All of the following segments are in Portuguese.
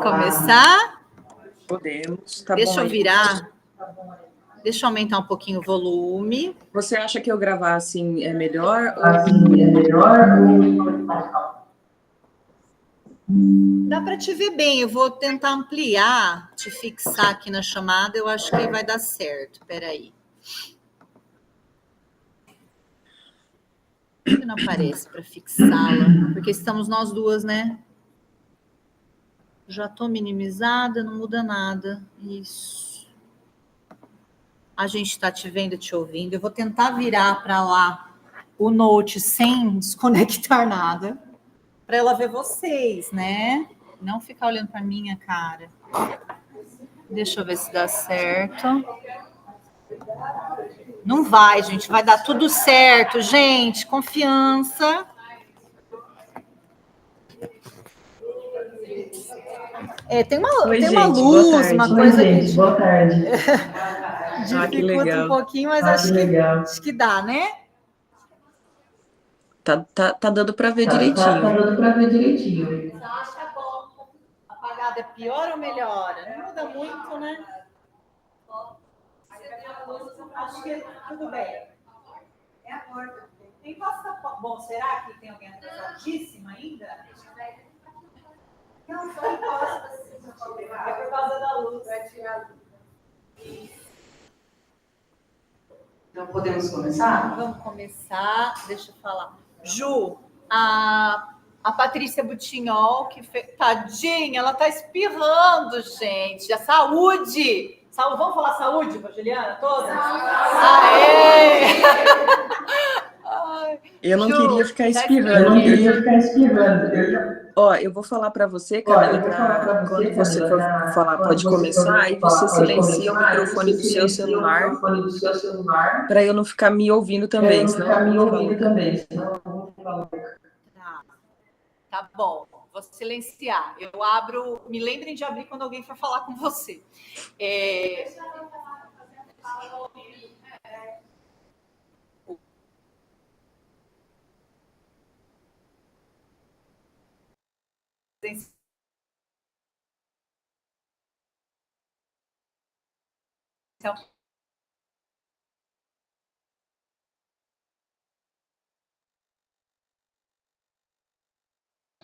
começar? Podemos. Tá Deixa bom eu aí. virar. Deixa eu aumentar um pouquinho o volume. Você acha que eu gravar assim é melhor? Dá para te ver bem. Eu vou tentar ampliar, te fixar aqui na chamada. Eu acho que vai dar certo. Espera aí. Por que não aparece para fixá-la? Porque estamos nós duas, né? Já estou minimizada, não muda nada. Isso. A gente está te vendo, te ouvindo. Eu vou tentar virar para lá o Note sem desconectar nada, para ela ver vocês, né? Não ficar olhando para minha cara. Deixa eu ver se dá certo. Não vai, gente. Vai dar tudo certo, gente. Confiança. Tem uma luz, uma coisa que boa tarde. dificulta um pouquinho, mas acho que dá, né? Tá dando para ver direitinho. Tá dando para ver direitinho. Você acha bom? Apagada é pior ou melhor? Não muda muito, né? Acho que tudo bem. É a porta. Tem passaporte. Bom, será que tem alguém atrasadíssima ainda? Não, só encosta assim. É por causa da luz. Vai tirar a luz. Então, podemos começar? Vamos começar. Deixa eu falar. Ju, a Patrícia Butinhol, que fez... Tadinha, ela tá espirrando, gente. A saúde! Vamos falar saúde, Juliana, todas? Aê! Eu não Ju, queria ficar espirrando. Ó, eu vou falar para você, Camila, quando você for falar, pode começar, aí você silencia o microfone do seu celular, para eu não ficar me ouvindo também, senão eu vou falar. Tá bom, vou silenciar. Eu abro, me lembrem de abrir quando alguém for falar com você.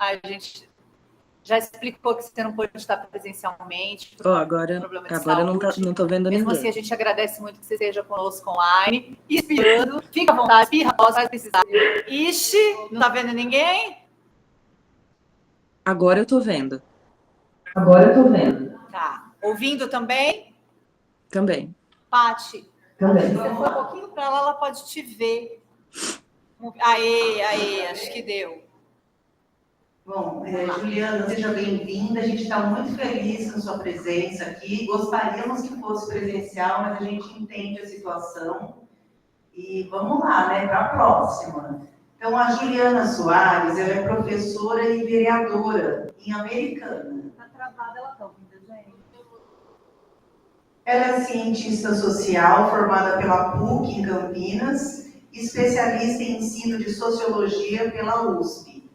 A gente já explicou que você não pode estar presencialmente. Agora eu não tô vendo ninguém. Mesmo assim, a gente agradece muito que você esteja conosco online. Espirrando, fica à vontade, espirra, vai precisar. Ixi, não tá vendo ninguém? Agora eu tô vendo. Tá. Ouvindo também? Também. Pati, se você for um pouquinho para lá, ela pode te ver. Aê, acho que deu. Bom, Juliana, seja bem-vinda. A gente está muito feliz com sua presença aqui. Gostaríamos que fosse presencial, mas a gente entende a situação. E vamos lá, né, para a próxima. Então, a Juliana Soares, ela é professora e vereadora em Americana. Está travada, ela está ouvindo, gente? Ela é cientista social, formada pela PUC em Campinas, especialista em ensino de sociologia pela USP.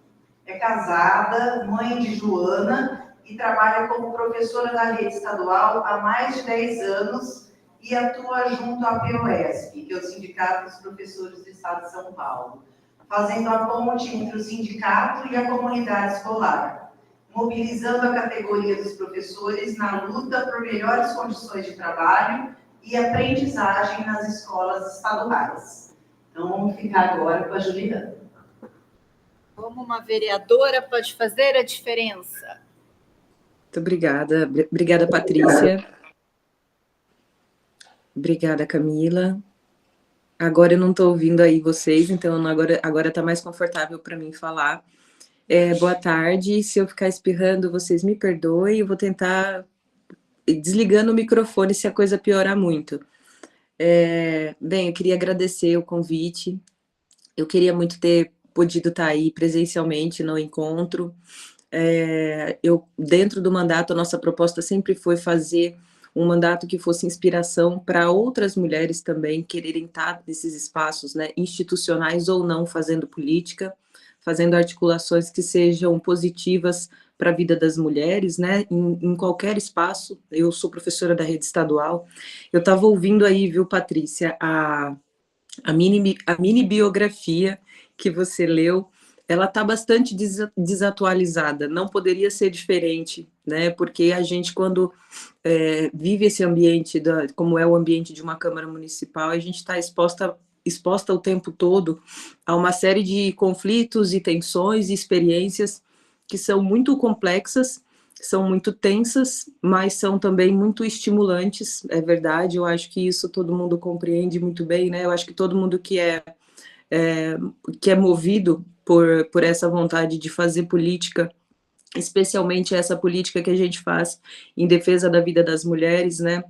É casada, mãe de Joana e trabalha como professora da rede estadual há mais de 10 anos e atua junto à POSP, que é o Sindicato dos Professores do Estado de São Paulo, fazendo a ponte entre o sindicato e a comunidade escolar, mobilizando a categoria dos professores na luta por melhores condições de trabalho e aprendizagem nas escolas estaduais. Então, vamos ficar agora com a Juliana. Como uma vereadora pode fazer a diferença? Muito obrigada. Obrigada, Patrícia. Obrigada, Camila. Agora eu não estou ouvindo aí vocês, então agora está mais confortável para mim falar. Boa tarde. Se eu ficar espirrando, vocês me perdoem. Eu vou tentar desligando o microfone se a coisa piorar muito. Bem, eu queria agradecer o convite. Eu queria muito ter podido estar aí presencialmente no encontro. Dentro do mandato, a nossa proposta sempre foi fazer um mandato que fosse inspiração para outras mulheres também quererem estar nesses espaços, né, institucionais ou não, fazendo política, fazendo articulações que sejam positivas para a vida das mulheres, né, em qualquer espaço. Eu sou professora da rede estadual. Eu estava ouvindo aí, viu, Patrícia, a mini biografia que você leu, ela está bastante desatualizada, não poderia ser diferente, né? Porque a gente, quando vive esse ambiente, como é o ambiente de uma Câmara Municipal, a gente está exposta o tempo todo a uma série de conflitos e tensões e experiências que são muito complexas, são muito tensas, mas são também muito estimulantes, é verdade, eu acho que isso todo mundo compreende muito bem, né? Eu acho que todo mundo que é movido por essa vontade de fazer política, especialmente essa política que a gente faz em defesa da vida das mulheres, né?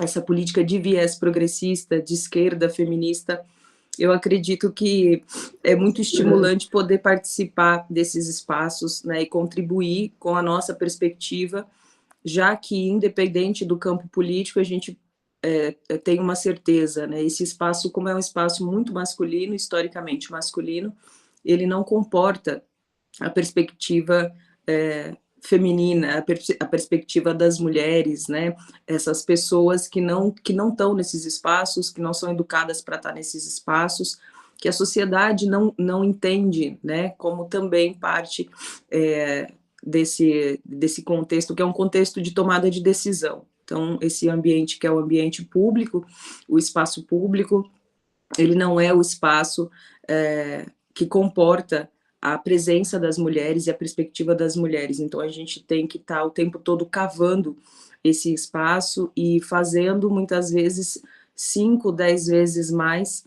Essa política de viés progressista, de esquerda, feminista, eu acredito que é muito estimulante poder participar desses espaços, né, e contribuir com a nossa perspectiva, já que, independente do campo político, a gente tem uma certeza, né, esse espaço, como é um espaço muito masculino, historicamente masculino, ele não comporta a perspectiva feminina, a perspectiva das mulheres, né? Essas pessoas que não estão nesses espaços, que não são educadas para estar nesses espaços, que a sociedade não entende, né? Como também parte desse contexto, que é um contexto de tomada de decisão. Então, esse ambiente que é o ambiente público, o espaço público, ele não é o espaço que comporta a presença das mulheres e a perspectiva das mulheres. Então, a gente tem que estar o tempo todo cavando esse espaço e fazendo, muitas vezes, 5, 10 vezes mais,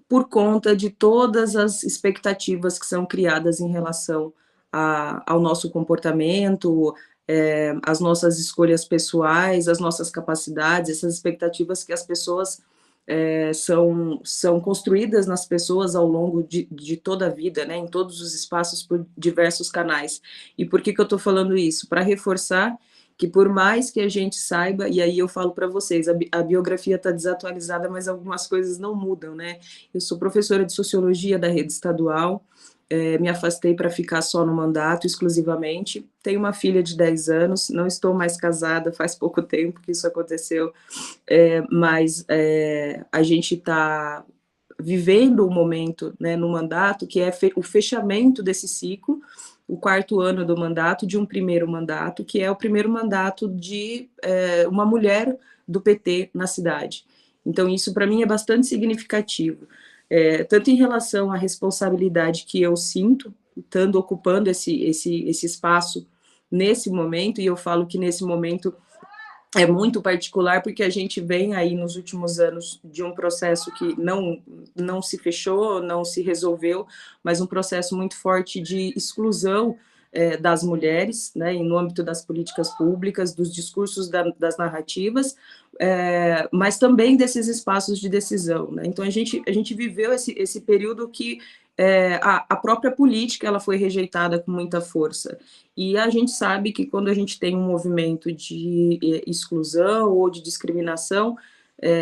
por conta de todas as expectativas que são criadas em relação ao nosso comportamento, as nossas escolhas pessoais, as nossas capacidades, essas expectativas que as pessoas são construídas nas pessoas ao longo de toda a vida, né, em todos os espaços, por diversos canais. E por que eu estou falando isso? Para reforçar que, por mais que a gente saiba, e aí eu falo para vocês, a biografia está desatualizada, mas algumas coisas não mudam, né? Eu sou professora de sociologia da rede estadual, me afastei para ficar só no mandato exclusivamente, tenho uma filha de 10 anos, não estou mais casada, faz pouco tempo que isso aconteceu, mas a gente está vivendo um momento, né, no mandato, que é o fechamento desse ciclo, o 4º ano do mandato, de um primeiro mandato, que é o primeiro mandato de uma mulher do PT na cidade. Então, isso para mim é bastante significativo, tanto em relação à responsabilidade que eu sinto, estando ocupando esse espaço nesse momento, e eu falo que nesse momento é muito particular, porque a gente vem aí nos últimos anos de um processo que não se fechou, não se resolveu, mas um processo muito forte de exclusão das mulheres, né, no âmbito das políticas públicas, dos discursos das narrativas, mas também desses espaços de decisão, né? Então a gente viveu esse período que a própria política ela foi rejeitada com muita força. E a gente sabe que quando a gente tem um movimento de exclusão ou de discriminação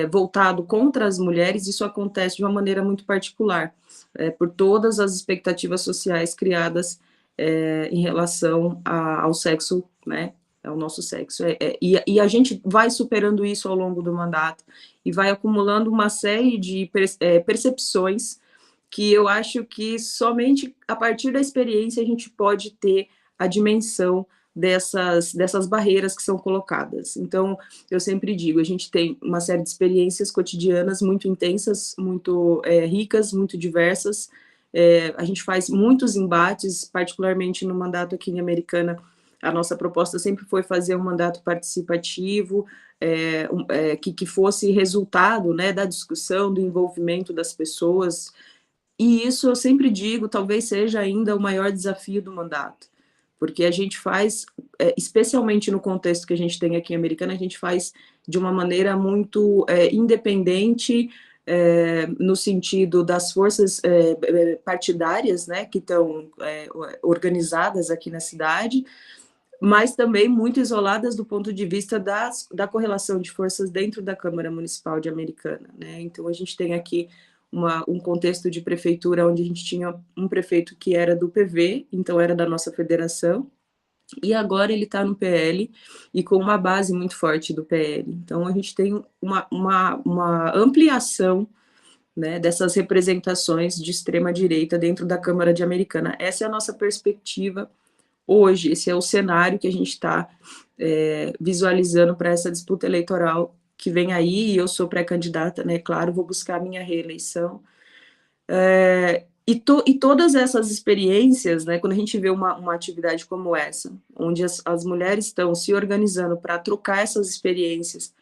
voltado contra as mulheres, isso acontece de uma maneira muito particular, por todas as expectativas sociais criadas em relação ao sexo, né, ao nosso sexo. E a gente vai superando isso ao longo do mandato e vai acumulando uma série de percepções que eu acho que somente a partir da experiência a gente pode ter a dimensão dessas barreiras que são colocadas. Então, eu sempre digo, a gente tem uma série de experiências cotidianas muito intensas, muito ricas, muito diversas. A gente faz muitos embates, particularmente no mandato aqui em Americana. A nossa proposta sempre foi fazer um mandato participativo, que fosse resultado, né, da discussão, do envolvimento das pessoas. E isso eu sempre digo, talvez seja ainda o maior desafio do mandato, porque a gente faz, especialmente no contexto que a gente tem aqui em Americana, a gente faz de uma maneira muito independente, no sentido das forças partidárias, né, que estão organizadas aqui na cidade, mas também muito isoladas do ponto de vista da correlação de forças dentro da Câmara Municipal de Americana, né? Então a gente tem aqui um contexto de prefeitura onde a gente tinha um prefeito que era do PV, então era da nossa federação, e agora ele está no PL e com uma base muito forte do PL. Então, a gente tem uma ampliação, né, dessas representações de extrema-direita dentro da Câmara de Americana. Essa é a nossa perspectiva hoje, esse é o cenário que a gente está visualizando para essa disputa eleitoral que vem aí, e eu sou pré-candidata, né, claro, vou buscar a minha reeleição. E todas essas experiências, né, quando a gente vê uma atividade como essa, onde as mulheres estão se organizando para trocar essas experiências,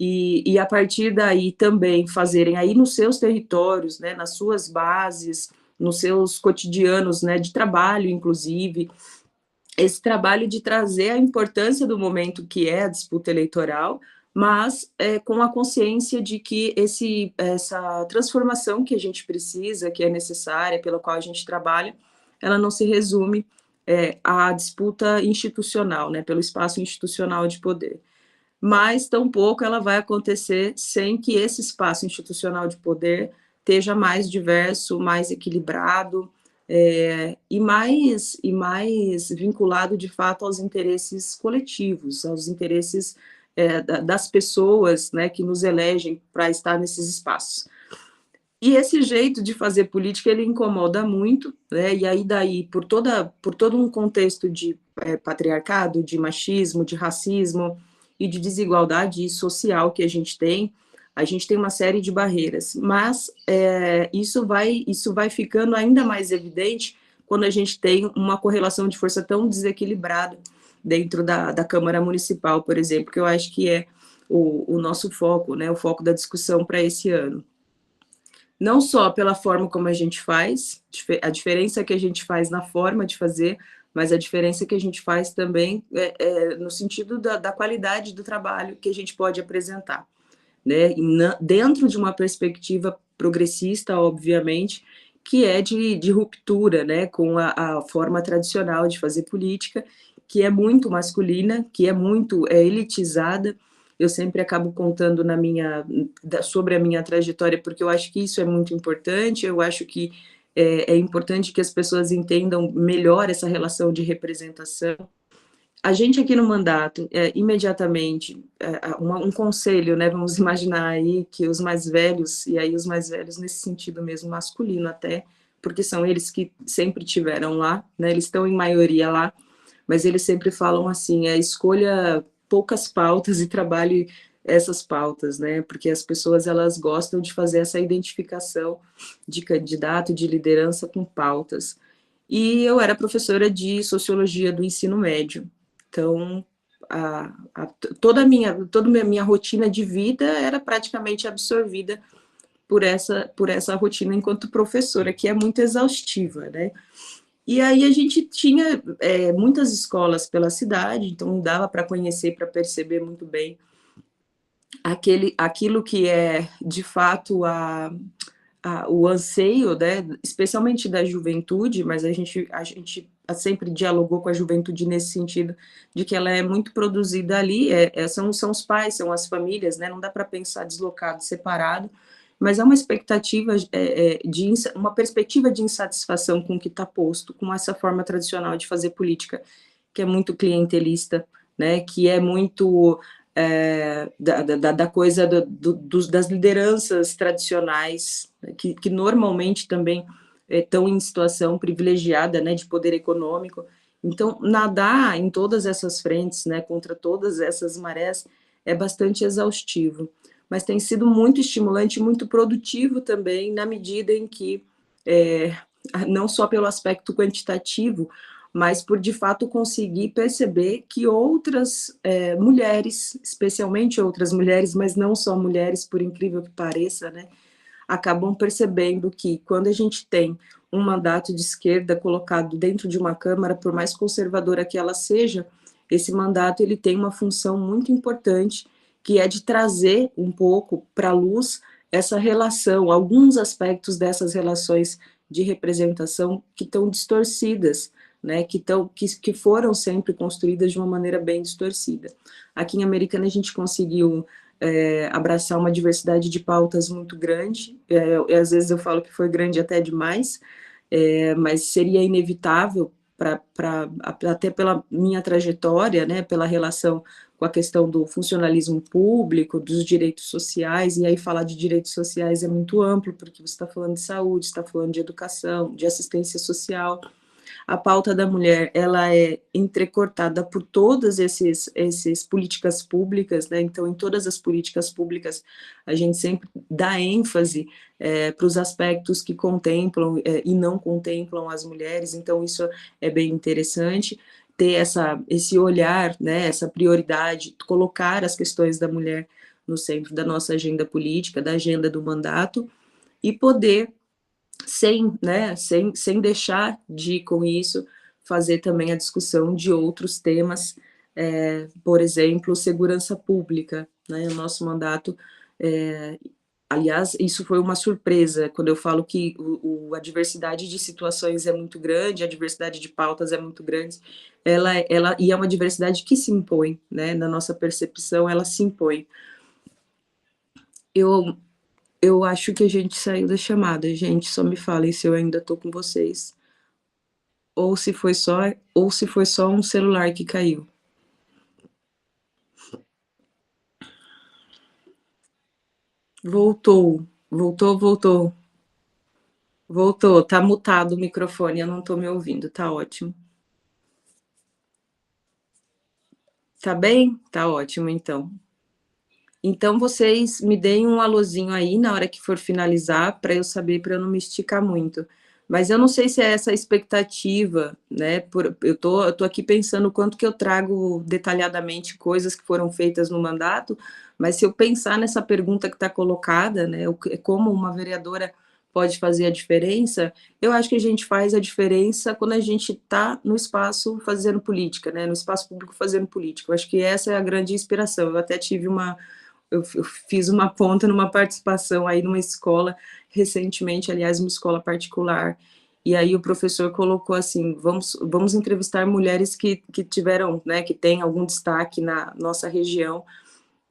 e a partir daí também fazerem aí nos seus territórios, né, nas suas bases, nos seus cotidianos, né, de trabalho, inclusive, esse trabalho de trazer a importância do momento que é a disputa eleitoral, mas com a consciência de que essa transformação que a gente precisa, que é necessária, pela qual a gente trabalha, ela não se resume à disputa institucional, né, pelo espaço institucional de poder. Mas, tampouco ela vai acontecer sem que esse espaço institucional de poder esteja mais diverso, mais equilibrado, e mais vinculado, de fato, aos interesses coletivos, aos interesses das pessoas, né, que nos elegem para estar nesses espaços. E esse jeito de fazer política, ele incomoda muito, né, e aí daí, por todo um contexto de patriarcado, de machismo, de racismo e de desigualdade social que a gente tem uma série de barreiras, mas isso vai ficando ainda mais evidente quando a gente tem uma correlação de força tão desequilibrada dentro da Câmara Municipal, por exemplo, que eu acho que é o nosso foco, né, o foco da discussão para esse ano. Não só pela forma como a gente faz, a diferença que a gente faz na forma de fazer, mas a diferença que a gente faz também no sentido da qualidade do trabalho que a gente pode apresentar, né? Dentro de uma perspectiva progressista, obviamente, que é de ruptura, né, com a forma tradicional de fazer política, que é muito masculina, que é muito elitizada. Eu sempre acabo contando sobre a minha trajetória, porque eu acho que isso é muito importante, eu acho que é importante que as pessoas entendam melhor essa relação de representação. A gente aqui no mandato, imediatamente, um conselho, né, vamos imaginar aí que os mais velhos, e aí os mais velhos nesse sentido mesmo masculino até, porque são eles que sempre tiveram lá, né, eles estão em maioria lá, mas eles sempre falam assim, escolha poucas pautas e trabalhe essas pautas, né, porque as pessoas, elas gostam de fazer essa identificação de candidato, de liderança com pautas. E eu era professora de sociologia do ensino médio, então toda a minha rotina de vida era praticamente absorvida por essa rotina enquanto professora, que é muito exaustiva, né? E aí a gente tinha muitas escolas pela cidade, então dava para conhecer, para perceber muito bem aquilo que é, de fato, o anseio, né, especialmente da juventude, mas a gente sempre dialogou com a juventude nesse sentido, de que ela é muito produzida ali, são os pais, são as famílias, né, não dá para pensar deslocado, separado, mas é uma expectativa, uma perspectiva de insatisfação com o que está posto, com essa forma tradicional de fazer política, que é muito clientelista, né, que é muito da coisa das lideranças tradicionais, que normalmente também estão em situação privilegiada, né, de poder econômico. Então, nadar em todas essas frentes, né, contra todas essas marés, é bastante exaustivo, mas tem sido muito estimulante e muito produtivo também, na medida em que, não só pelo aspecto quantitativo, mas por, de fato, conseguir perceber que outras mulheres, especialmente outras mulheres, mas não só mulheres, por incrível que pareça, né, acabam percebendo que quando a gente tem um mandato de esquerda colocado dentro de uma Câmara, por mais conservadora que ela seja, esse mandato ele tem uma função muito importante, que é de trazer um pouco para a luz essa relação, alguns aspectos dessas relações de representação que estão distorcidas, né, que foram sempre construídas de uma maneira bem distorcida. Aqui em Americana a gente conseguiu abraçar uma diversidade de pautas muito grande, às vezes eu falo que foi grande até demais, mas seria inevitável até pela minha trajetória, né, pela relação com a questão do funcionalismo público, dos direitos sociais, e aí falar de direitos sociais é muito amplo, porque você está falando de saúde, está falando de educação, de assistência social. A pauta da mulher, ela é entrecortada por todas essas políticas públicas, né? Então, em todas as políticas públicas, a gente sempre dá ênfase para os aspectos que contemplam e não contemplam as mulheres, então isso é bem interessante, ter esse olhar, né, essa prioridade, colocar as questões da mulher no centro da nossa agenda política, da agenda do mandato, e poder sem deixar de, com isso, fazer também a discussão de outros temas, por exemplo, segurança pública, né, o nosso mandato, aliás, isso foi uma surpresa, quando eu falo que a diversidade de situações é muito grande, a diversidade de pautas é muito grande, e é uma diversidade que se impõe, né, na nossa percepção, ela se impõe. Eu acho que a gente saiu da chamada, gente. Só me falem se eu ainda tô com vocês. Ou se foi só um celular que caiu. Voltou. Tá mutado o microfone, eu não tô me ouvindo. Tá ótimo. Tá bem? Tá ótimo, então. Então, vocês me deem um alôzinho aí na hora que for finalizar, para eu saber, para eu não me esticar muito. Mas eu não sei se é essa a expectativa, né? Eu tô aqui pensando o quanto que eu trago detalhadamente coisas que foram feitas no mandato, mas se eu pensar nessa pergunta que está colocada, né? Como uma vereadora pode fazer a diferença, eu acho que a gente faz a diferença quando a gente está no espaço fazendo política, né? No espaço público fazendo política. Eu acho que essa é a grande inspiração. Eu até tive eu fiz uma ponta numa participação aí numa escola recentemente, aliás, uma escola particular, e aí o professor colocou assim, vamos entrevistar mulheres que tiveram, né, que têm algum destaque na nossa região,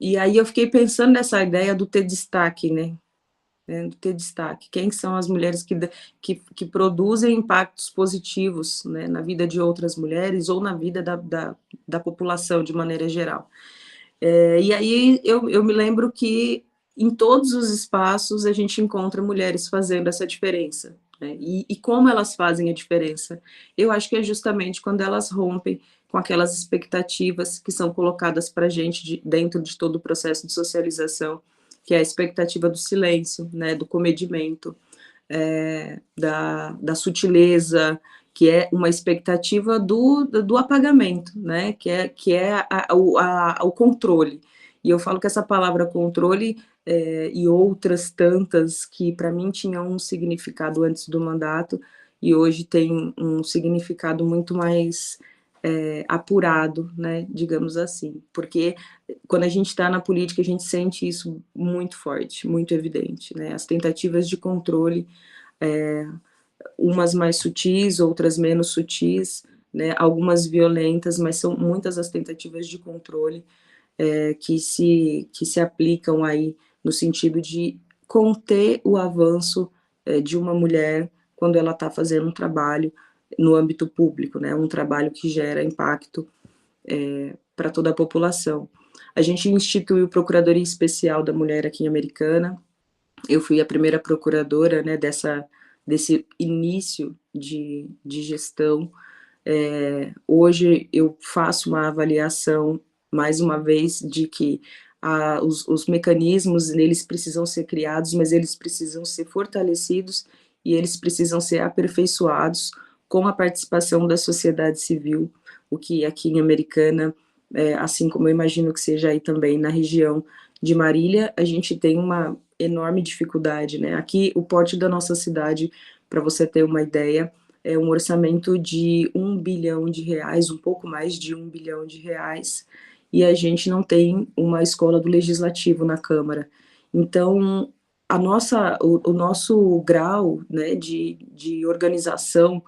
e aí eu fiquei pensando nessa ideia do ter destaque, né, do ter destaque, quem são as mulheres que produzem impactos positivos, né, na vida de outras mulheres ou na vida da população de maneira geral. E aí eu me lembro que em todos os espaços a gente encontra mulheres fazendo essa diferença, né? E como elas fazem a diferença? Eu acho que é justamente quando elas rompem com aquelas expectativas que são colocadas para a gente dentro de todo o processo de socialização, que é a expectativa do silêncio, né, do comedimento, da sutileza, que é uma expectativa do apagamento, né? Que é o controle. E eu falo que essa palavra controle e outras tantas que para mim tinham um significado antes do mandato e hoje tem um significado muito mais apurado, né? Digamos assim, porque quando a gente está na política a gente sente isso muito forte, muito evidente, né? As tentativas de controle, umas mais sutis, outras menos sutis, né, algumas violentas, mas são muitas as tentativas de controle que se aplicam aí no sentido de conter o avanço de uma mulher quando ela está fazendo um trabalho no âmbito público, né, um trabalho que gera impacto para toda a população. A gente instituiu Procuradoria Especial da Mulher aqui em Americana. Eu fui a primeira procuradora, né, desse início de gestão. Hoje eu faço uma avaliação, mais uma vez, de que os mecanismos, eles precisam ser criados, mas eles precisam ser fortalecidos e eles precisam ser aperfeiçoados com a participação da sociedade civil, o que aqui em Americana, assim como eu imagino que seja aí também na região de Marília, a gente tem uma enorme dificuldade, né? Aqui, o porte da nossa cidade, para você ter uma ideia, é um orçamento de R$1 bilhão, um pouco mais de R$1 bilhão, e a gente não tem uma escola do legislativo na Câmara. Então, o nosso grau, né, de organização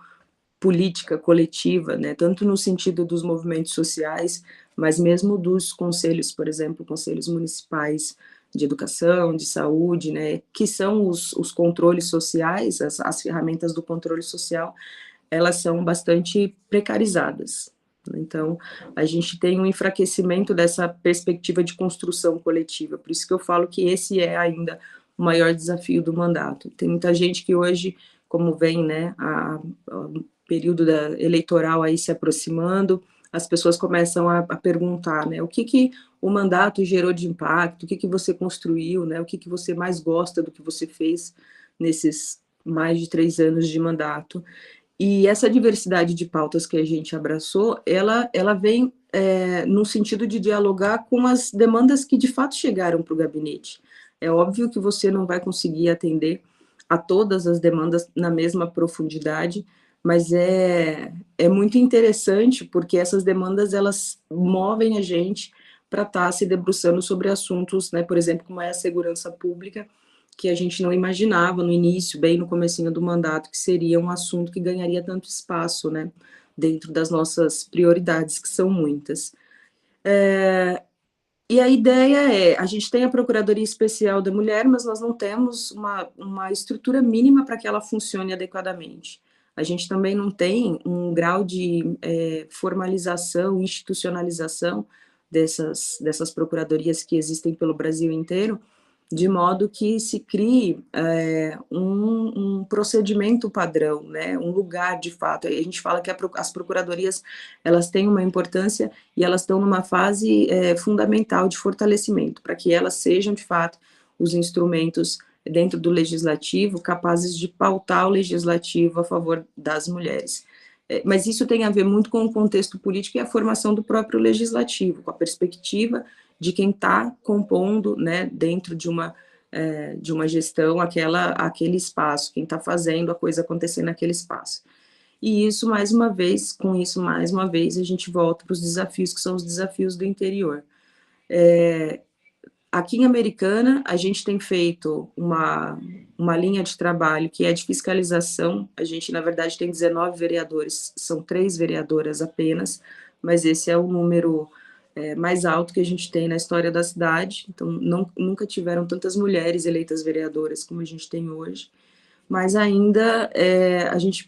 política coletiva, né, tanto no sentido dos movimentos sociais, mas mesmo dos conselhos, por exemplo, conselhos municipais de educação, de saúde, né, que são os controles sociais, as ferramentas do controle social, elas são bastante precarizadas. Então, a gente tem um enfraquecimento dessa perspectiva de construção coletiva, por isso que eu falo que esse é ainda o maior desafio do mandato. Tem muita gente que hoje, como vem, né, o período eleitoral aí se aproximando, as pessoas começam a perguntar, né, o que o mandato gerou de impacto, o que você construiu, né, o que você mais gosta do que você fez nesses mais de 3 anos de mandato. E essa diversidade de pautas que a gente abraçou, ela vem no sentido de dialogar com as demandas que de fato chegaram para o gabinete. É óbvio que você não vai conseguir atender a todas as demandas na mesma profundidade, mas é muito interessante porque essas demandas elas movem a gente para estar se debruçando sobre assuntos, né, por exemplo, como é a segurança pública, que a gente não imaginava no início, bem no comecinho do mandato, que seria um assunto que ganharia tanto espaço, né, dentro das nossas prioridades, que são muitas. E a ideia é, a gente tem a Procuradoria Especial da Mulher, mas nós não temos uma estrutura mínima para que ela funcione adequadamente. A gente também não tem um grau de formalização, institucionalização dessas procuradorias que existem pelo Brasil inteiro, de modo que se crie um procedimento padrão, né, um lugar de fato. Aí a gente fala que as procuradorias elas têm uma importância e elas estão numa fase fundamental de fortalecimento, para que elas sejam de fato os instrumentos dentro do legislativo capazes de pautar o legislativo a favor das mulheres. Mas isso tem a ver muito com o contexto político e a formação do próprio legislativo, com a perspectiva de quem está compondo, né, dentro de uma gestão aquele espaço, quem está fazendo a coisa acontecer naquele espaço. E isso, mais uma vez, a gente volta para os desafios, que são os desafios do interior. Aqui em Americana, a gente tem feito uma linha de trabalho que é de fiscalização. A gente, na verdade, tem 19 vereadores, são 3 vereadoras apenas, mas esse é o número mais alto que a gente tem na história da cidade. Então, nunca tiveram tantas mulheres eleitas vereadoras como a gente tem hoje. Mas ainda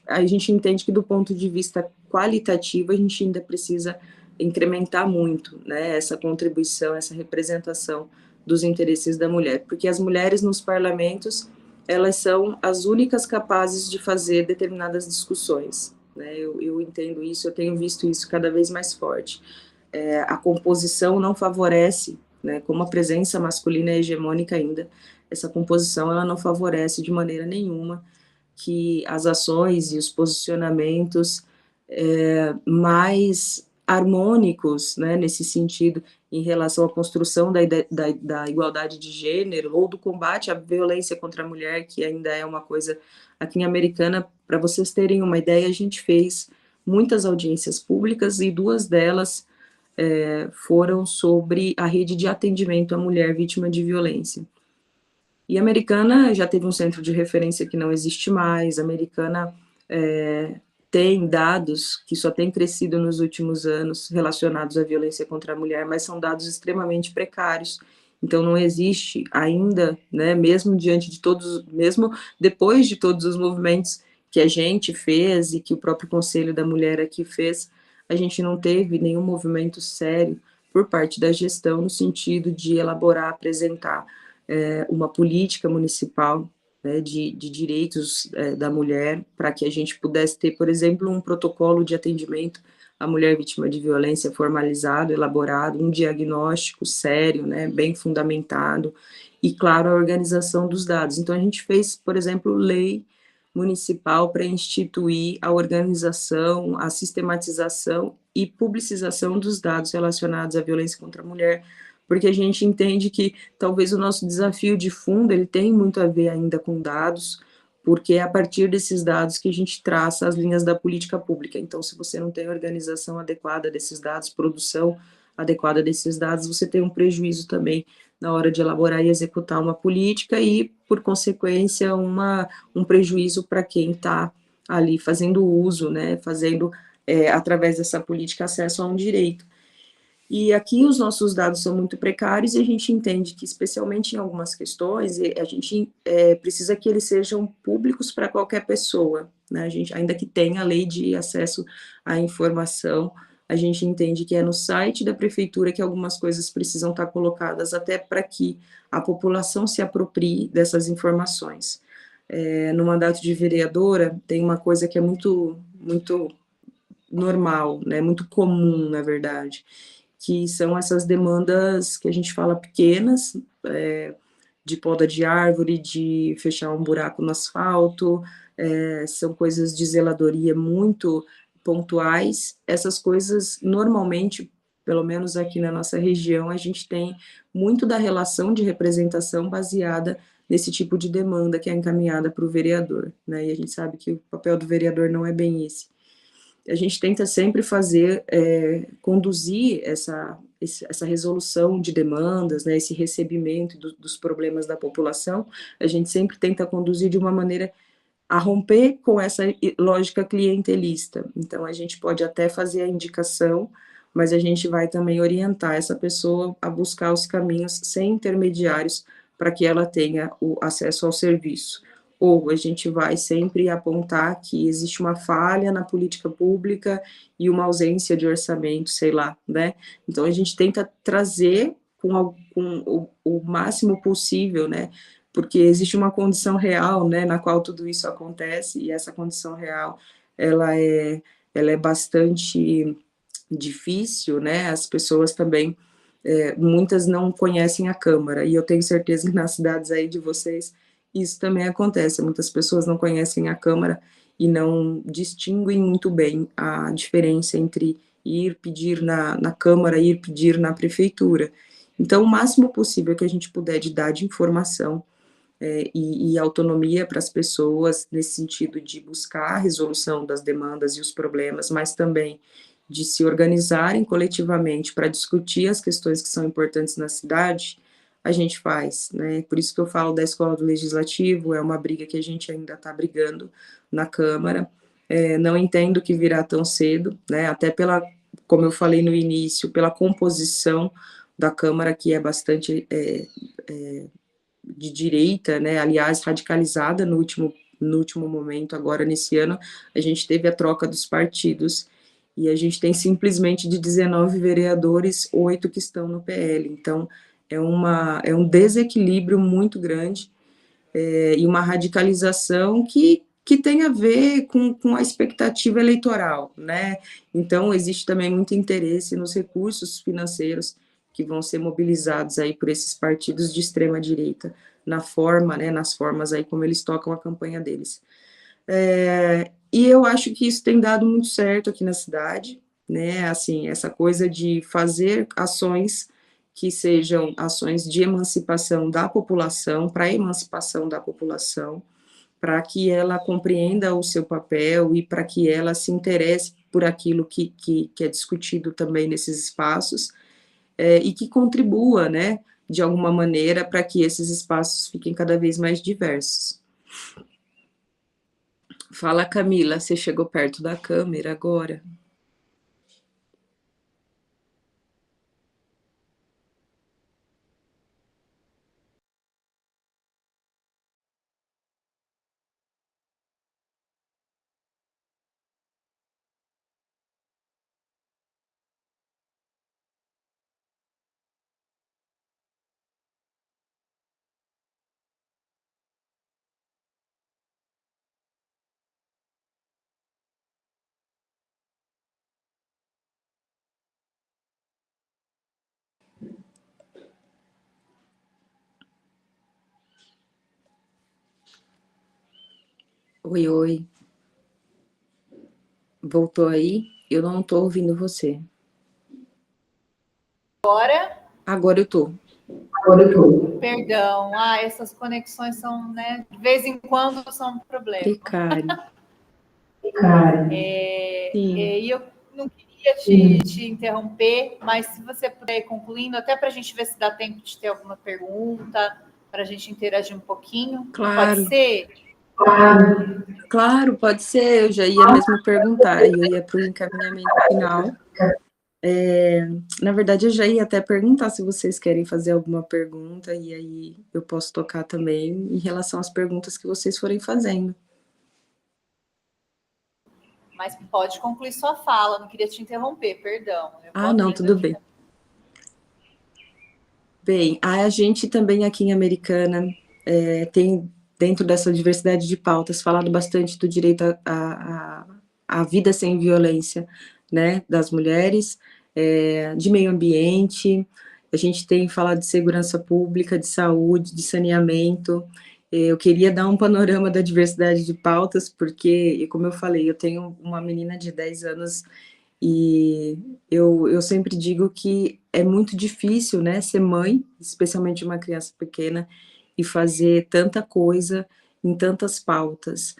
a gente entende que, do ponto de vista qualitativo, a gente ainda precisa incrementar muito, né, essa contribuição, essa representação dos interesses da mulher, porque as mulheres nos parlamentos, elas são as únicas capazes de fazer determinadas discussões, né, eu entendo isso, eu tenho visto isso cada vez mais forte. A composição não favorece, né, como a presença masculina é hegemônica ainda, essa composição ela não favorece de maneira nenhuma que as ações e os posicionamentos mais harmônicos, né, nesse sentido, em relação à construção da igualdade de gênero ou do combate à violência contra a mulher, que ainda é uma coisa aqui em Americana. Para vocês terem uma ideia, a gente fez muitas audiências públicas e 2 delas foram sobre a rede de atendimento à mulher vítima de violência. E a Americana já teve um centro de referência que não existe mais. A Americana tem dados que só têm crescido nos últimos anos relacionados à violência contra a mulher, mas são dados extremamente precários. Então não existe ainda, né, mesmo depois de todos os movimentos que a gente fez e que o próprio Conselho da Mulher aqui fez, a gente não teve nenhum movimento sério por parte da gestão no sentido de elaborar, apresentar uma política municipal, né, de direitos da mulher, para que a gente pudesse ter, por exemplo, um protocolo de atendimento à mulher vítima de violência formalizado, elaborado, um diagnóstico sério, né, bem fundamentado, e, claro, a organização dos dados. Então, a gente fez, por exemplo, lei municipal para instituir a organização, a sistematização e publicização dos dados relacionados à violência contra a mulher, porque a gente entende que talvez o nosso desafio de fundo ele tem muito a ver ainda com dados, porque é a partir desses dados que a gente traça as linhas da política pública. Então, se você não tem organização adequada desses dados, produção adequada desses dados, você tem um prejuízo também na hora de elaborar e executar uma política e, por consequência, um prejuízo para quem está ali fazendo uso, né, fazendo, através dessa política, acesso a um direito. E aqui os nossos dados são muito precários e a gente entende que, especialmente em algumas questões, a gente precisa que eles sejam públicos para qualquer pessoa, né? A gente, ainda que tenha a lei de acesso à informação, a gente entende que é no site da prefeitura que algumas coisas precisam estar colocadas, até para que a população se aproprie dessas informações. No mandato de vereadora, tem uma coisa que é muito normal, né? Muito comum, na verdade, que são essas demandas que a gente fala pequenas, de poda de árvore, de fechar um buraco no asfalto, são coisas de zeladoria muito pontuais. Essas coisas, normalmente, pelo menos aqui na nossa região, a gente tem muito da relação de representação baseada nesse tipo de demanda que é encaminhada para o vereador, né? E a gente sabe que o papel do vereador não é bem esse. A gente tenta sempre fazer, conduzir essa resolução de demandas, né, esse recebimento dos problemas da população, a gente sempre tenta conduzir de uma maneira a romper com essa lógica clientelista. Então, a gente pode até fazer a indicação, mas a gente vai também orientar essa pessoa a buscar os caminhos sem intermediários para que ela tenha o acesso ao serviço. Ou a gente vai sempre apontar que existe uma falha na política pública e uma ausência de orçamento, sei lá, né? Então, a gente tenta trazer com o máximo possível, né? Porque existe uma condição real, né, na qual tudo isso acontece, e essa condição real, ela é bastante difícil, né? As pessoas também, muitas não conhecem a Câmara, e eu tenho certeza que nas cidades aí de vocês isso também acontece, muitas pessoas não conhecem a Câmara e não distinguem muito bem a diferença entre ir pedir na Câmara e ir pedir na Prefeitura. Então, o máximo possível que a gente puder de dar de informação e autonomia para as pessoas, nesse sentido de buscar a resolução das demandas e os problemas, mas também de se organizarem coletivamente para discutir as questões que são importantes na cidade, a gente faz, né? Por isso que eu falo da escola do legislativo, é uma briga que a gente ainda está brigando na Câmara. Não entendo que virá tão cedo, né? Até como eu falei no início, pela composição da Câmara, que é bastante de direita, né? Aliás, radicalizada no último momento, agora nesse ano, a gente teve a troca dos partidos, e a gente tem simplesmente de 19 vereadores, 8 que estão no PL. Então, é um desequilíbrio muito grande, e uma radicalização que tem a ver com a expectativa eleitoral, né? Então, existe também muito interesse nos recursos financeiros que vão ser mobilizados aí por esses partidos de extrema direita, nas formas aí como eles tocam a campanha deles. E eu acho que isso tem dado muito certo aqui na cidade, né? Assim, essa coisa de fazer ações que sejam ações de emancipação da população, para a emancipação da população, para que ela compreenda o seu papel e para que ela se interesse por aquilo que é discutido também nesses espaços, e que contribua, né, de alguma maneira, para que esses espaços fiquem cada vez mais diversos. Fala, Camila, você chegou perto da câmera agora? Oi, oi. Voltou aí? Eu não estou ouvindo você. Agora? Agora eu estou. Perdão. Essas conexões são, né, de vez em quando são um problema. Precário. E eu não queria te interromper, mas se você puder ir concluindo, até para a gente ver se dá tempo de ter alguma pergunta, para a gente interagir um pouquinho. Claro. Pode ser? Claro, pode ser. Eu já ia mesmo perguntar, e eu ia para o encaminhamento final. Na verdade, eu já ia até perguntar se vocês querem fazer alguma pergunta, e aí eu posso tocar também em relação às perguntas que vocês forem fazendo. Mas pode concluir sua fala, não queria te interromper, perdão. Eu vou Não, abrindo tudo aqui bem. Bem, a gente também aqui em Americana tem, dentro dessa diversidade de pautas, falado bastante do direito à vida sem violência, né, das mulheres, de meio ambiente, a gente tem falado de segurança pública, de saúde, de saneamento. Eu queria dar um panorama da diversidade de pautas, porque, como eu falei, eu tenho uma menina de 10 anos e eu sempre digo que é muito difícil, né, ser mãe, especialmente de uma criança pequena, e fazer tanta coisa em tantas pautas.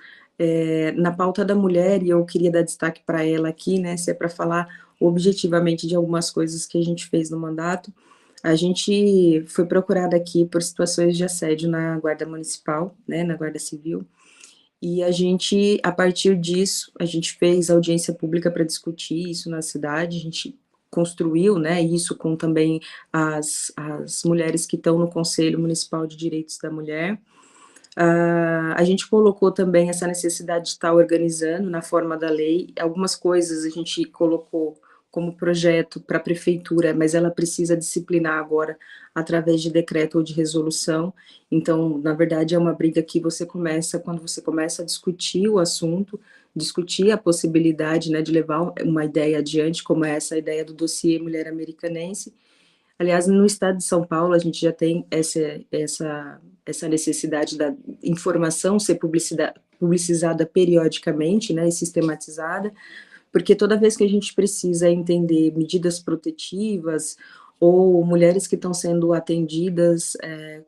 Na pauta da mulher, e eu queria dar destaque para ela aqui, né, se é para falar objetivamente de algumas coisas que a gente fez no mandato, a gente foi procurada aqui por situações de assédio na Guarda Municipal, né, na Guarda Civil, e a gente, a partir disso, a gente fez audiência pública para discutir isso na cidade, a gente construiu, né, isso com também as mulheres que estão no Conselho Municipal de Direitos da Mulher. A gente colocou também essa necessidade de estar organizando na forma da lei, algumas coisas a gente colocou como projeto para a prefeitura, mas ela precisa disciplinar agora através de decreto ou de resolução. Então, na verdade, é uma briga que você começa, quando você começa a discutir o assunto, discutir a possibilidade, né, de levar uma ideia adiante, como é essa ideia do dossiê Mulher Americanense. Aliás, no estado de São Paulo, a gente já tem essa necessidade da informação ser publicizada periodicamente, né, e sistematizada, porque toda vez que a gente precisa entender medidas protetivas ou mulheres que estão sendo atendidas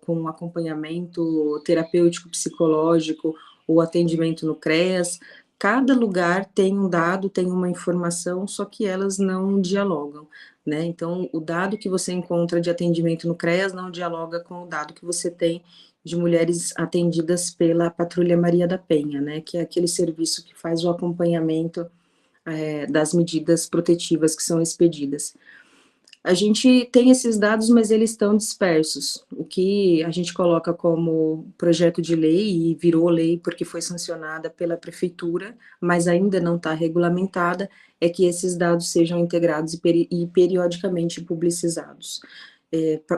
com acompanhamento terapêutico psicológico ou atendimento no CREAS, cada lugar tem um dado, tem uma informação, só que elas não dialogam, né? Então, o dado que você encontra de atendimento no CREAS não dialoga com o dado que você tem de mulheres atendidas pela Patrulha Maria da Penha, né? Que é aquele serviço que faz o acompanhamento das medidas protetivas que são expedidas. A gente tem esses dados, mas eles estão dispersos. O que a gente coloca como projeto de lei, e virou lei porque foi sancionada pela prefeitura, mas ainda não está regulamentada, é que esses dados sejam integrados e periodicamente publicizados.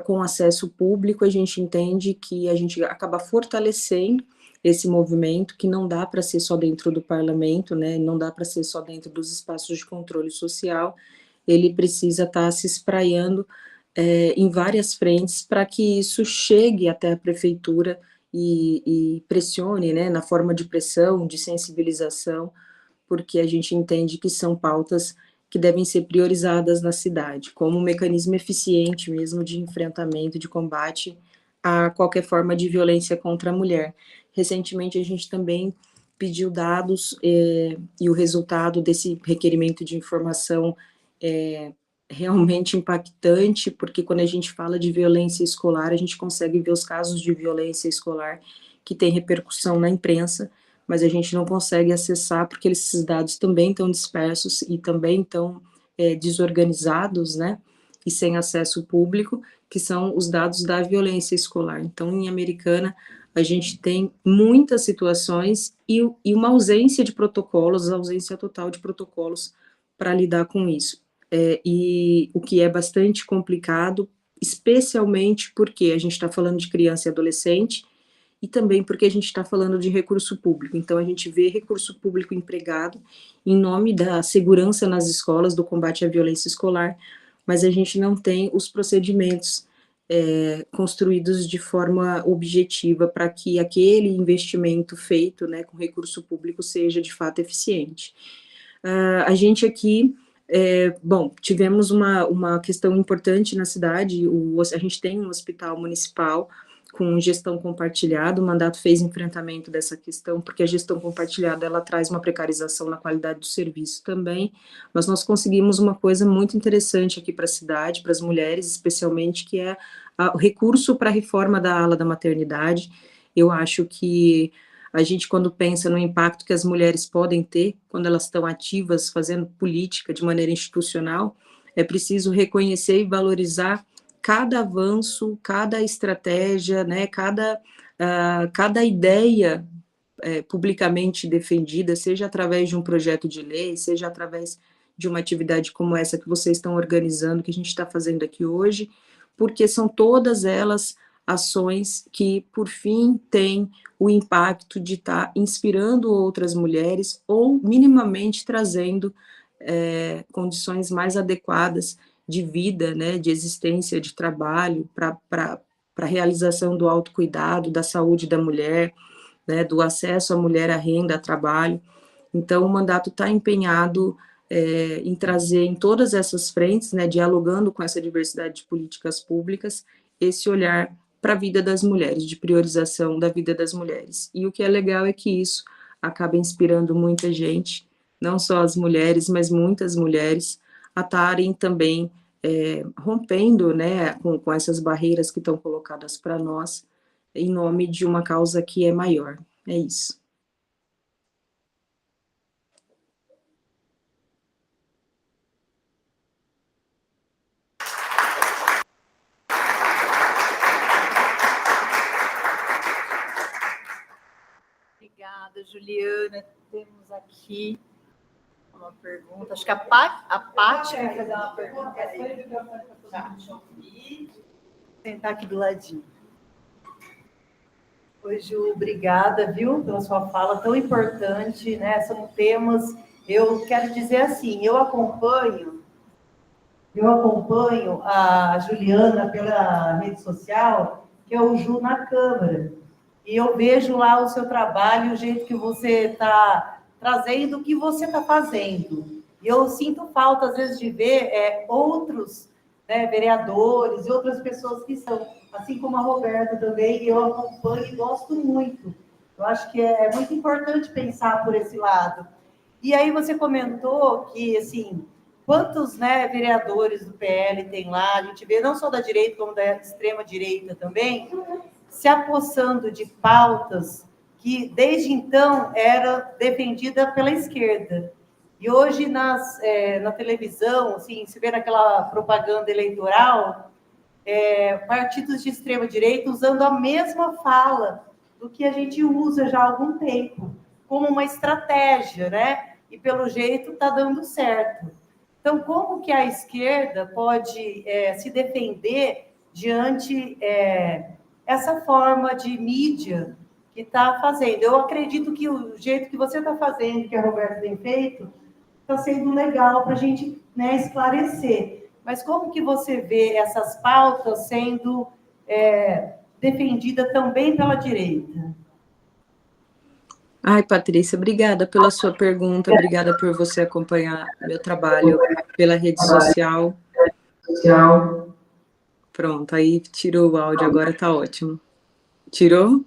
Com acesso público, a gente entende que a gente acaba fortalecendo esse movimento, que não dá para ser só dentro do parlamento, né, não dá para ser só dentro dos espaços de controle social, ele precisa estar se espraiando em várias frentes para que isso chegue até a prefeitura e pressione, né, na forma de pressão, de sensibilização, porque a gente entende que são pautas que devem ser priorizadas na cidade, como um mecanismo eficiente mesmo de enfrentamento, de combate a qualquer forma de violência contra a mulher. Recentemente, a gente também pediu dados e o resultado desse requerimento de informação é realmente impactante, porque quando a gente fala de violência escolar, a gente consegue ver os casos de violência escolar que tem repercussão na imprensa, mas a gente não consegue acessar porque esses dados também estão dispersos e também estão desorganizados, né, e sem acesso público, que são os dados da violência escolar. Então, em Americana, a gente tem muitas situações e uma ausência de protocolos, ausência total de protocolos para lidar com isso. E o que é bastante complicado, especialmente porque a gente está falando de criança e adolescente, e também porque a gente está falando de recurso público. Então, a gente vê recurso público empregado em nome da segurança nas escolas, do combate à violência escolar, mas a gente não tem os procedimentos construídos de forma objetiva para que aquele investimento feito, né, com recurso público seja de fato eficiente. A gente aqui, bom, tivemos uma questão importante na cidade, a gente tem um hospital municipal com gestão compartilhada, o mandato fez enfrentamento dessa questão, porque a gestão compartilhada, ela traz uma precarização na qualidade do serviço também, mas nós conseguimos uma coisa muito interessante aqui para a cidade, para as mulheres especialmente, que é o recurso para a reforma da ala da maternidade. Eu acho que a gente, quando pensa no impacto que as mulheres podem ter, quando elas estão ativas, fazendo política de maneira institucional, é preciso reconhecer e valorizar cada avanço, cada estratégia, né, cada ideia publicamente defendida, seja através de um projeto de lei, seja através de uma atividade como essa que vocês estão organizando, que a gente está fazendo aqui hoje, porque são todas elas ações que, por fim, têm o impacto de estar inspirando outras mulheres ou minimamente trazendo condições mais adequadas de vida, né, de existência, de trabalho, para a realização do autocuidado, da saúde da mulher, né, do acesso à mulher à renda, a trabalho. Então, o mandato está empenhado em trazer em todas essas frentes, né, dialogando com essa diversidade de políticas públicas, esse olhar para a vida das mulheres, de priorização da vida das mulheres. E o que é legal é que isso acaba inspirando muita gente, não só as mulheres, mas muitas mulheres, a estarem também rompendo, né, com essas barreiras que estão colocadas para nós, em nome de uma causa que é maior. É isso. Obrigada, Juliana. Temos aqui uma pergunta. Acho que a Paty vai fazer uma pergunta. Vou sentar aqui do ladinho. Oi, Ju, obrigada, viu, pela sua fala tão importante, né? São temas, eu quero dizer assim, eu acompanho a Juliana pela rede social, que é o Ju na Câmara, e eu vejo lá o seu trabalho, o jeito que você está trazendo, o que você está fazendo. E eu sinto falta, às vezes, de ver outros, né, vereadores e outras pessoas que são, assim como a Roberta também, eu acompanho e gosto muito. Eu acho que é muito importante pensar por esse lado. E aí você comentou que, assim, quantos, né, vereadores do PL tem lá, a gente vê não só da direita, como da extrema-direita também, se apossando de pautas que, desde então, era defendida pela esquerda. E hoje, na televisão, assim, se vê naquela propaganda eleitoral, partidos de extrema-direita usando a mesma fala do que a gente usa já há algum tempo, como uma estratégia, né? E, pelo jeito, está dando certo. Então, como que a esquerda pode se defender diante essa forma de mídia que está fazendo? Eu acredito que o jeito que você está fazendo, que a Roberta tem feito, está sendo legal para a gente, né, esclarecer. Mas como que você vê essas pautas sendo defendidas também pela direita? Ai, Patrícia, obrigada pela sua pergunta, obrigada por você acompanhar meu trabalho pela rede social. Pronto, aí tirou o áudio, agora tá ótimo. Tirou?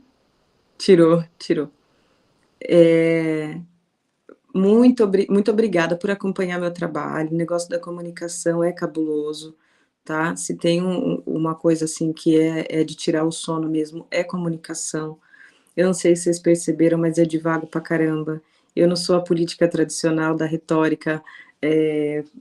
Tirou. Muito obrigada por acompanhar meu trabalho. O negócio da comunicação é cabuloso, tá? Se tem uma coisa assim que é de tirar o sono mesmo, é comunicação. Eu não sei se vocês perceberam, mas eu divago pra caramba. Eu não sou a política tradicional da retórica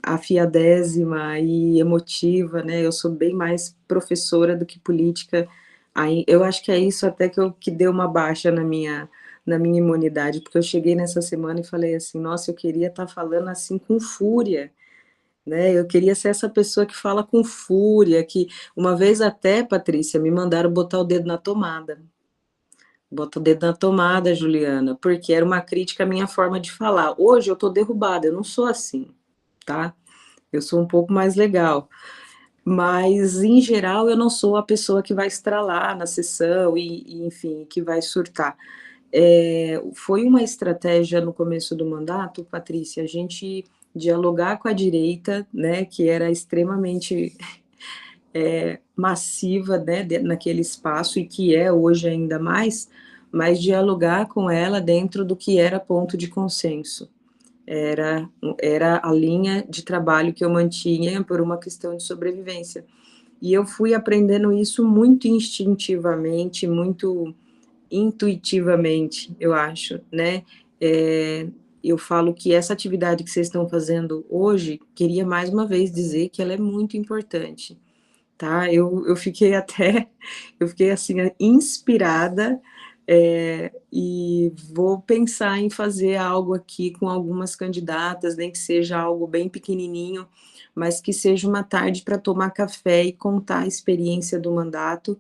afiadésima e emotiva, né? Eu sou bem mais professora do que política. Aí, eu acho que é isso até que deu uma baixa na minha imunidade, porque eu cheguei nessa semana e falei assim, nossa, eu queria estar falando assim com fúria, né? Eu queria ser essa pessoa que fala com fúria, que uma vez até, Patrícia, me mandaram botar o dedo na tomada. Bota o dedo na tomada, Juliana, porque era uma crítica à minha forma de falar. Hoje eu tô derrubada, eu não sou assim, tá? Eu sou um pouco mais legal. Mas, em geral, eu não sou a pessoa que vai estralar na sessão enfim, que vai surtar. Foi uma estratégia no começo do mandato, Patrícia, a gente dialogar com a direita, né, que era extremamente massiva, né, naquele espaço, e que é hoje ainda mais, mas dialogar com ela dentro do que era ponto de consenso. Era a linha de trabalho que eu mantinha por uma questão de sobrevivência. E eu fui aprendendo isso muito instintivamente, muito intuitivamente, eu acho, né? eu falo que essa atividade que vocês estão fazendo hoje, queria mais uma vez dizer que ela é muito importante, tá? Eu fiquei até, eu fiquei assim, inspirada, e vou pensar em fazer algo aqui com algumas candidatas, nem que seja algo bem pequenininho, mas que seja uma tarde para tomar café e contar a experiência do mandato,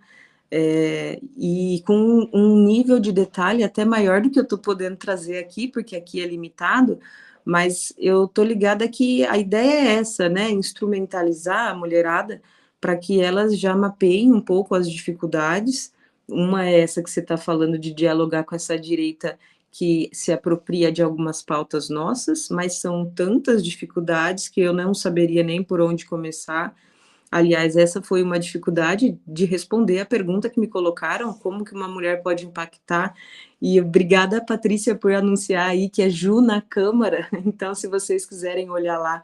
e com um nível de detalhe até maior do que eu estou podendo trazer aqui, porque aqui é limitado, mas eu estou ligada que a ideia é essa, né? Instrumentalizar a mulherada para que elas já mapeiem um pouco as dificuldades. Uma é essa que você está falando de dialogar com essa direita que se apropria de algumas pautas nossas, mas são tantas dificuldades que eu não saberia nem por onde começar. Aliás, essa foi uma dificuldade de responder a pergunta que me colocaram, como que uma mulher pode impactar, e obrigada, Patrícia, por anunciar aí que é Ju na Câmara, então se vocês quiserem olhar lá,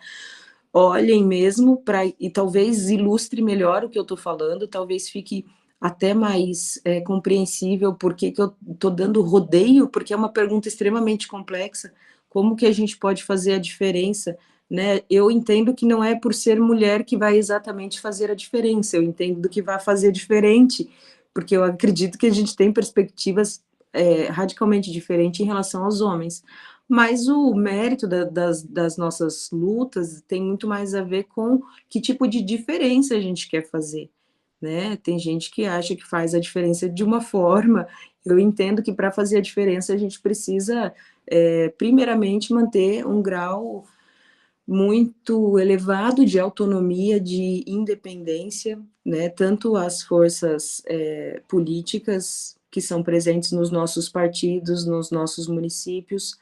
olhem mesmo, e talvez ilustre melhor o que eu estou falando, talvez fique até mais compreensível porque que eu estou dando rodeio, porque é uma pergunta extremamente complexa, como que a gente pode fazer a diferença, né? Eu entendo que não é por ser mulher que vai exatamente fazer a diferença, eu entendo que vai fazer diferente, porque eu acredito que a gente tem perspectivas radicalmente diferentes em relação aos homens, mas o mérito das nossas lutas tem muito mais a ver com que tipo de diferença a gente quer fazer, né? Tem gente que acha que faz a diferença de uma forma, eu entendo que para fazer a diferença a gente precisa, primeiramente, manter um grau muito elevado de autonomia, de independência, né? Tanto as forças políticas que são presentes nos nossos partidos, nos nossos municípios,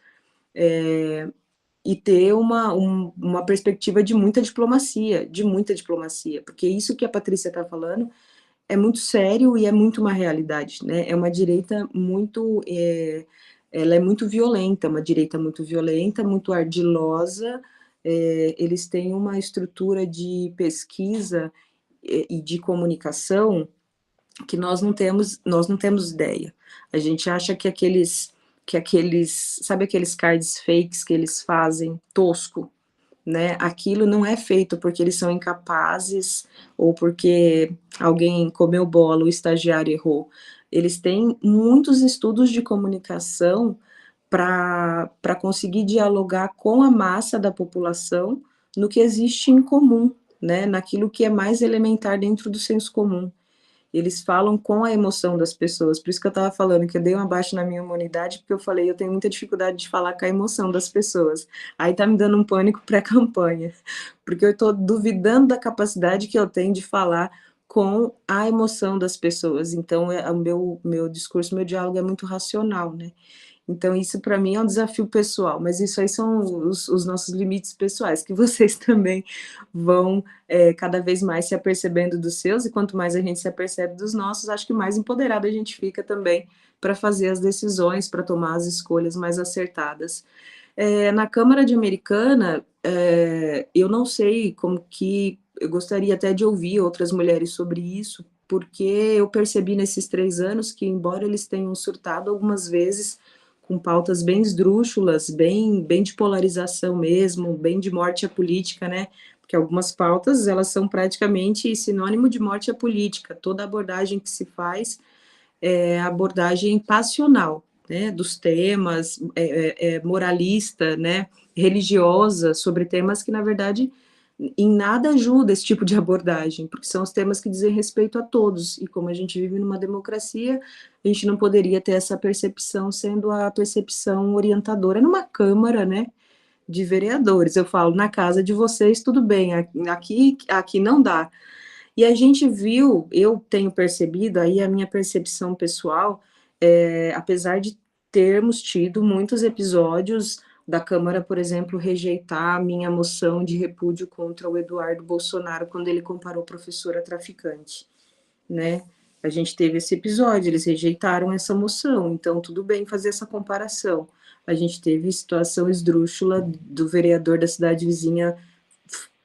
e ter uma perspectiva de muita diplomacia, porque isso que a Patrícia está falando é muito sério e é muito uma realidade, né? É uma direita muito, ela é muito violenta, uma direita muito violenta, muito ardilosa, eles têm uma estrutura de pesquisa e de comunicação que nós não temos ideia. A gente acha sabe aqueles cards fakes que eles fazem, tosco, né? Aquilo não é feito porque eles são incapazes ou porque alguém comeu bola, o estagiário errou. Eles têm muitos estudos de comunicação para conseguir dialogar com a massa da população no que existe em comum, né? Naquilo que é mais elementar dentro do senso comum. Eles falam com a emoção das pessoas, por isso que eu estava falando que eu dei uma baixa na minha imunidade, porque eu falei, eu tenho muita dificuldade de falar com a emoção das pessoas, aí tá me dando um pânico pré-campanha, porque eu estou duvidando da capacidade que eu tenho de falar com a emoção das pessoas, então o meu discurso, meu diálogo é muito racional, né? Então, isso para mim é um desafio pessoal, mas isso aí são os nossos limites pessoais, que vocês também vão cada vez mais se apercebendo dos seus, e quanto mais a gente se apercebe dos nossos, acho que mais empoderado a gente fica também para fazer as decisões, para tomar as escolhas mais acertadas. Na Câmara de Americana, eu não sei como que, eu gostaria até de ouvir outras mulheres sobre isso, porque eu percebi nesses 3 anos que, embora eles tenham surtado algumas vezes, com pautas bem esdrúxulas, bem de polarização mesmo, bem de morte à política, né? Porque algumas pautas, elas são praticamente sinônimo de morte à política. Toda abordagem que se faz é abordagem passional, né? Dos temas, moralista, né? Religiosa, sobre temas que, na verdade, em nada ajuda esse tipo de abordagem, porque são os temas que dizem respeito a todos, e como a gente vive numa democracia, a gente não poderia ter essa percepção sendo a percepção orientadora numa Câmara, né, de vereadores. Eu falo, na casa de vocês tudo bem, aqui não dá. E a gente viu, eu tenho percebido, aí a minha percepção pessoal, apesar de termos tido muitos episódios da Câmara, por exemplo, rejeitar a minha moção de repúdio contra o Eduardo Bolsonaro quando ele comparou professor a traficante, né? A gente teve esse episódio, eles rejeitaram essa moção, então tudo bem fazer essa comparação. A gente teve situação esdrúxula do vereador da cidade vizinha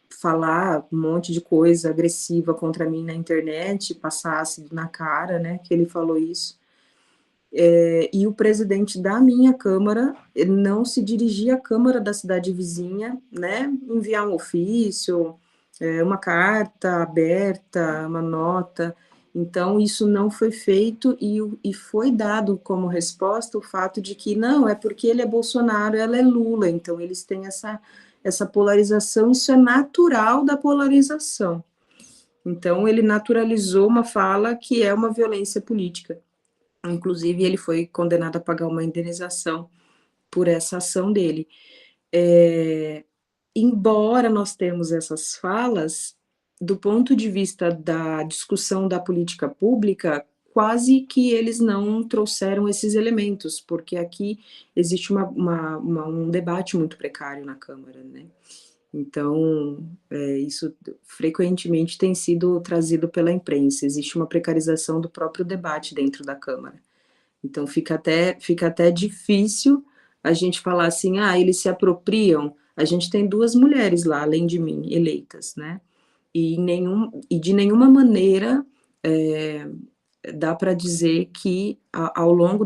falar um monte de coisa agressiva contra mim na internet, passar ácido na cara, né, que ele falou isso. E o presidente da minha Câmara não se dirigia à Câmara da cidade vizinha, né, enviar um ofício, uma carta aberta, uma nota. Então, isso não foi feito e foi dado como resposta o fato de que, não, é porque ele é Bolsonaro, ela é Lula, então eles têm essa polarização, isso é natural da polarização. Então, ele naturalizou uma fala que é uma violência política. Inclusive, ele foi condenado a pagar uma indenização por essa ação dele. Embora nós temos essas falas, do ponto de vista da discussão da política pública, quase que eles não trouxeram esses elementos, porque aqui existe um debate muito precário na Câmara, né? Então, isso frequentemente tem sido trazido pela imprensa, existe uma precarização do próprio debate dentro da Câmara. Então, fica até difícil a gente falar assim, eles se apropriam. A gente tem 2 mulheres lá, além de mim, eleitas, né? E de nenhuma maneira dá para dizer que ao longo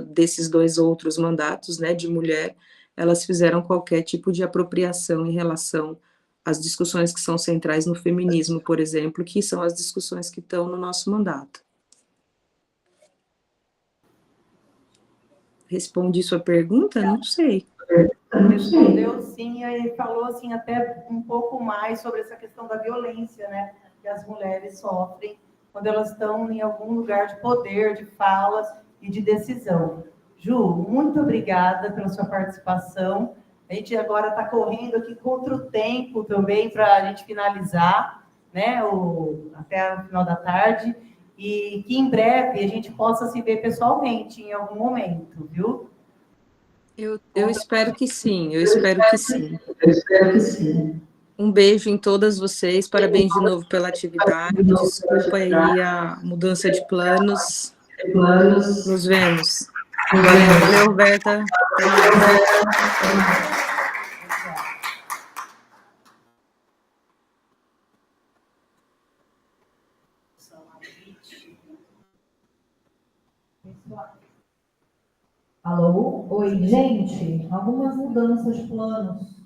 desses 2 outros mandatos, né, de mulher, elas fizeram qualquer tipo de apropriação em relação às discussões que são centrais no feminismo, por exemplo, que são as discussões que estão no nosso mandato. Respondi sua pergunta? Não sei. Respondeu sim, e falou assim até um pouco mais sobre essa questão da violência, né, que as mulheres sofrem quando elas estão em algum lugar de poder, de falas e de decisão. Ju, muito obrigada pela sua participação. A gente agora está correndo aqui contra o tempo também para a gente finalizar, né, até o final da tarde, e que em breve a gente possa se ver pessoalmente em algum momento, viu? Eu espero que sim, eu espero que sim. Um beijo em todas vocês, parabéns de novo pela atividade, desculpa aí a mudança de planos, nos vemos. Valeu, Roberta. Até mais. Alô? Oi, gente, algumas mudanças de planos.